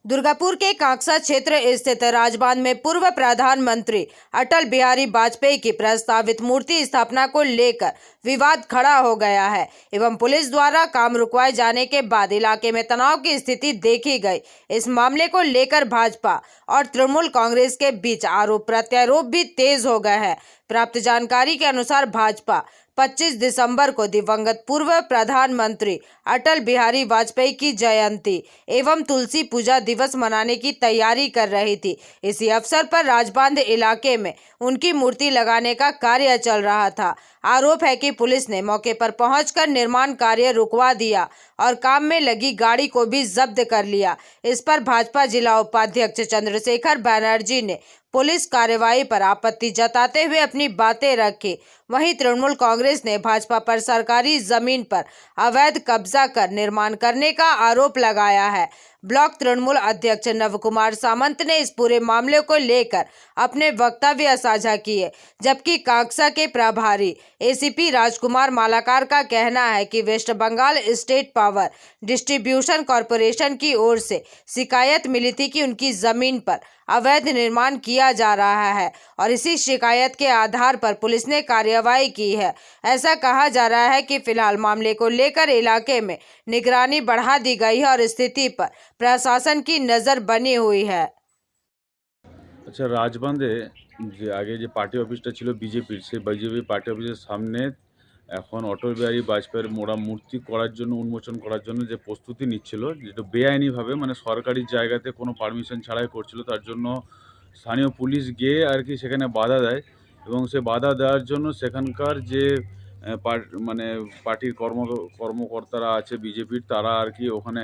दुर्गापुर के कांकसा क्षेत्र स्थित राजबांध में पूर्व प्रधानमंत्री अटल बिहारी वाजपेयी की प्रस्तावित मूर्ति स्थापना को लेकर विवाद खड़ा हो गया है एवं पुलिस द्वारा काम रुकवाए जाने के बाद इलाके में तनाव की स्थिति देखी गई। इस मामले को लेकर भाजपा और तृणमूल कांग्रेस के बीच आरोप प्रत्यारोप भी तेज हो गए हैं। प्राप्त जानकारी के अनुसार भाजपा 25 दिसंबर को दिवंगत पूर्व प्रधानमंत्री अटल बिहारी वाजपेयी की जयंती एवं तुलसी पूजा दिवस मनाने की तैयारी कर रही थी। इसी अवसर पर राजबांध इलाके में उनकी मूर्ति लगाने का कार्य चल रहा था। आरोप है कि पुलिस ने मौके पर पहुंचकर निर्माण कार्य रुकवा दिया और काम में लगी गाड़ी को भी जब्त कर लिया। इस पर भाजपा जिला उपाध्यक्ष चंद्रशेखर बनर्जी ने पुलिस कार्रवाई पर आपत्ति जताते हुए अपनी बातें रखी। वहीं तृणमूल कांग्रेस ने भाजपा पर सरकारी जमीन पर अवैध कब्जा कर निर्माण करने का आरोप लगाया है। ब्लॉक तृणमूल अध्यक्ष नवकुमार सामंत ने इस पूरे मामले को लेकर अपने वक्तव्य साझा किए, जबकि कांकसा के प्रभारी एसीपी राजकुमार मालाकार का कहना है कि West Bengal state power distribution corporation की ओर से शिकायत मिली थी कि उनकी जमीन पर अवैध निर्माण किया जा रहा है और इसी शिकायत के आधार पर पुलिस ने कार्रवाई की है। ऐसा कहा जा रहा है कि फिलहाल मामले को लेकर इलाके में निगरानी बढ़ा दी गई है और स्थिति पर प्रशासन की नजर बनी हुई है। আচ্ছা, রাজবাঁধে যে আগে যে পার্টি অফিসটা ছিল বিজেপির, সেই বিজেপি পার্টি অফিসের সামনে এখন অটল বিহারী বাজপেয়ীর মোড়া মূর্তি করার জন্য, উন্মোচন করার জন্য যে প্রস্তুতি নিচ্ছিল, যেটা বেআইনিভাবে মানে সরকারি জায়গাতে কোনো পারমিশন ছাড়াই করছিল, তার জন্য স্থানীয় পুলিশ গিয়ে আর কি সেখানে বাধা দেয় এবং সে বাধা দেওয়ার জন্য সেখানকার যে মানে পার্টির কর্মকর্তারা আছে বিজেপির, তারা আর কি ওখানে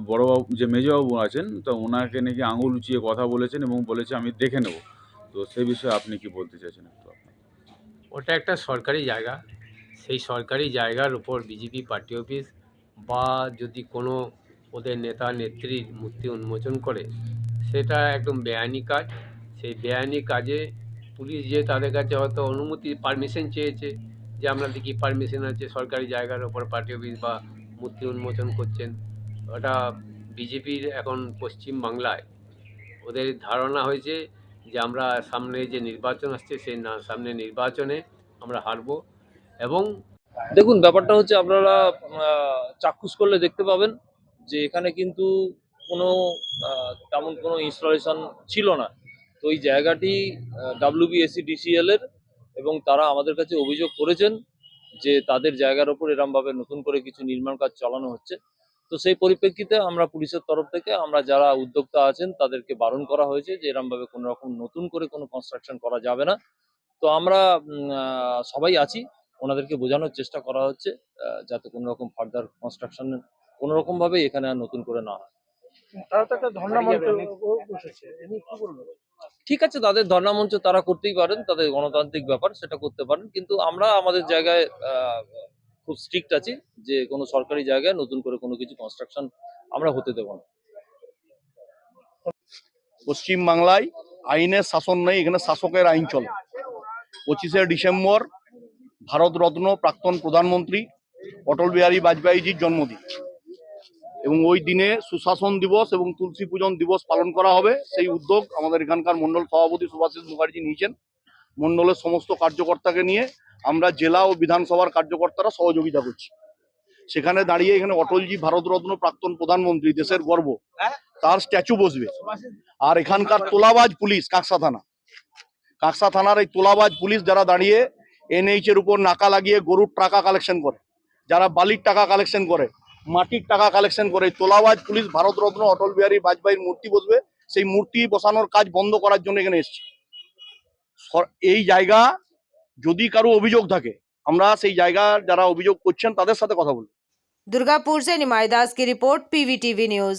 বড়বাবু যে মেজবাবু আছেন, তো ওনাকে নাকি আঙুল উঁচিয়ে কথা বলেছেন এবং বলেছে আমি দেখে নেব। তো সেই বিষয়ে আপনি কি বলতে চাইছেন একটু? ওটা একটা সরকারি জায়গা। সেই সরকারি জায়গার উপর বিজেপি পার্টি অফিস বা যদি কোনো ওদের নেতা নেত্রীর মূর্তি উন্মোচন করে, সেটা একদম বেআইনি কাজ। সেই বেআইনি কাজে পুলিশ যে তাদের কাছে হয়তো অনুমতি পারমিশন চেয়েছে, যে আপনাদের কি পারমিশন আছে সরকারি জায়গার ওপর পার্টি অফিস বা মূর্তি উন্মোচন করছেন। ওটা বিজেপির এখন পশ্চিম বাংলায় ওদের ধারণা হয়েছে যে আমরা সামনে যে নির্বাচন আসছে, সেই সামনে নির্বাচনে আমরা হারবো। এবং দেখুন, ব্যাপারটা হচ্ছে আপনারা চাক্ষুষ করলে দেখতে পাবেন যে এখানে কিন্তু কোনো তেমন কোনো ইনস্টলেশন ছিল না। তো এই জায়গাটি WBSEDCL এর, এবং তারা আমাদের কাছে অভিযোগ করেছেন যে তাদের জায়গার ওপর এরমভাবে নতুন করে কিছু নির্মাণ কাজ চালানো হচ্ছে। তো সেই পরিপ্রেক্ষিতে আমরা পুলিশের তরফ থেকে আমরা যারা উদ্যোক্তা আছেন তাদেরকে বারণ করা হয়েছে যে এরমভাবে কোনো রকম নতুন করে কোনো কনস্ট্রাকশন করা যাবে না। তো আমরা সবাই আছি, ওনাদেরকে বোঝানোর চেষ্টা করা হচ্ছে যাতে কোনো রকম ফার্দার কনস্ট্রাকশন কোনো রকম ভাবে এখানে আর নতুন করে না হয়। তারা তো একটা ধর্ণা মঞ্চ বসেছে, এমনি কি বলবো? ঠিক আছে, তাদের ধর্ণা মঞ্চ তারা করতেই পারেন, তাদের গণতান্ত্রিক ব্যাপার, সেটা করতে পারেন, কিন্তু আমরা আমাদের জায়গায় খুব স্ট্রিক্ট আছি যে কোনো সরকারি জায়গায় নতুন করে কোনো কিছু কনস্ট্রাকশন আমরা হতে দেব না। পশ্চিম বাংলায় আইনের শাসন নেই, এখানে শাসকের আইন চলে। 25শে ডিসেম্বর ভারতরত্ন প্রাক্তন প্রধানমন্ত্রী অটল বিহারী বাজপেয়ীজির জন্মদিন এবং ওই দিনে সুশাসন দিবস এবং তুলসী পূজন দিবস পালন করা হবে। সেই উদ্যোগ আমাদের এখানকার মন্ডল সভাপতি সুভাষিস মুখার্জি নিয়েছেন। মন্ডলের সমস্ত কার্যকর্তাকে নিয়ে আমরা জেলা ও বিধানসভার কার্যকর্তারা সহযোগিতা করছি। সেখানে দাঁড়িয়ে এখানে অটলজি ভারতরত্ন প্রাক্তন প্রধানমন্ত্রী, দেশের গর্ব, তার স্ট্যাচু বসবে। আর এখানকার তোলাবাজ পুলিশ, কাকসা থানার এই তোলাবাজ পুলিশ যারা দাঁড়িয়ে NH এর উপর নাকা লাগিয়ে গরুর টাকা কালেকশন করে, যারা বালির টাকা কালেকশন করে, মাটির টাকা কালেকশন করে, তোলাবাজ পুলিশ ভারতরত্ন অটল বিহারী বাজপেয়ীর মূর্তি বসবে। সেই মূর্তি বসানোর কাজ বন্ধ করার জন্য এখানে এসেছি। এই জায়গা যদি কারো অভিযোগ থাকে, আমরা সেই জায়গা যারা অভিযোগ করছেন তাদের সাথে কথা বলবো। दुर्गापुर से निमाई दास की रिपोर्ट, PVTV न्यूज।